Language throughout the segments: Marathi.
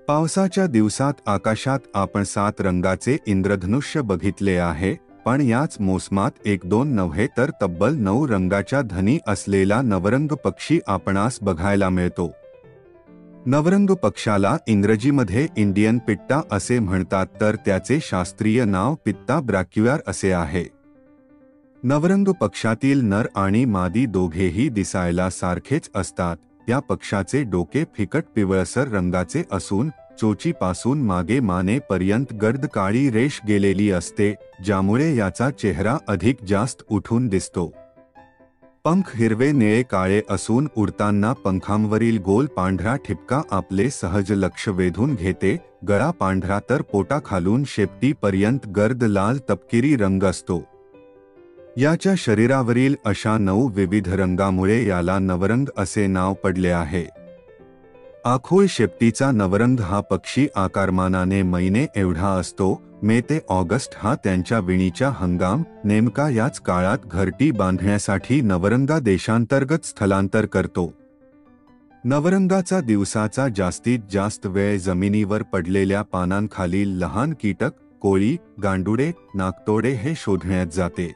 पावसाच्या दिवसात आकाशात आपण 7 रंगाचे इंद्रधनुष्य बघितले आहे, पण याच मोसमात 1-2 नव्हे तर तब्बल 9 रंगाच्या धनी असलेला नवरंग पक्षी आपणास बघायला मिळतो. नवरंग पक्षाला इंग्रजीमध्ये इंडियन पिट्टा असे म्हणतात, तर त्याचे शास्त्रीय नाव पित्ता ब्रॅक्युआर असे आहे. नवरंग पक्षातील नर आणि मादी दोघेही दिसायला सारखेच असतात. या पक्षाचे डोके फिकट पिवळसर रंगाचे असून चोचीपासून मागे मानेपर्यंत गर्द काळी रेष गेलेली असते, ज्यामुळे याचा चेहरा अधिक जास्त उठून दिसतो. पंख हिरवे निळे काळे असून उडताना पंखांवरील गोल पांढरा ठिपका आपले सहज लक्ष वेधून घेते. गळा पांढरा तर पोटाखालून शेपटीपर्यंत गर्द लाल तपकिरी रंग असतो. याच्या शरीरावरील अशा 9 विविध रंगामुळे याला नवरंग असे नाव पडले आहे. आखूळ शेपटीचा नवरंग हा पक्षी आकारमानाने मैने एवढा असतो. मे ते ऑगस्ट हा त्यांच्या विणीचा हंगाम. नेमका याच काळात घरटी बांधण्यासाठी नवरंगा देशांतर्गत स्थलांतर करतो. नवरंगाचा दिवसाचा जास्तीत जास्त वेळ जमिनीवर पडलेल्या पानांखालील लहान कीटक, कोळी, गांडुडे, नाकतोडे हे शोधण्यात जाते.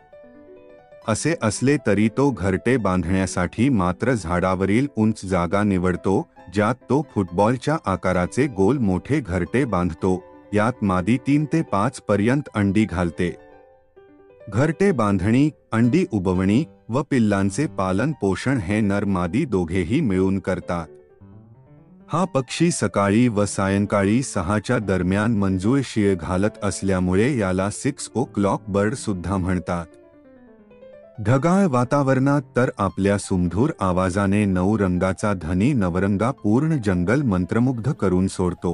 असे असले तरी तो घरटे बांधण्यासाठी मात्र झाडावरील उंच जागा निवडतो, ज्यात तो फुटबॉलच्या आकाराचे गोल मोठे घरटे बांधतो. यात मादी 3 ते 5 पर्यंत अंडी घालते. घरटे बांधणी, अंडी उबवणी व पिल्लांचे पालन पोषण हे नर मादी दोघेही मिळून करतात. हा पक्षी सकाळी व सायंकाळी 6च्या दरम्यान मंजूळ शिळ घालत असल्यामुळे याला 6 o'clock बर्ड सुद्धा म्हणतात. ढगाळ वातावरणात तर आपल्या सुमधूर आवाजाने 9 रंगाचा धनी नवरंगा पूर्ण जंगल मंत्रमुग्ध करून सोडतो.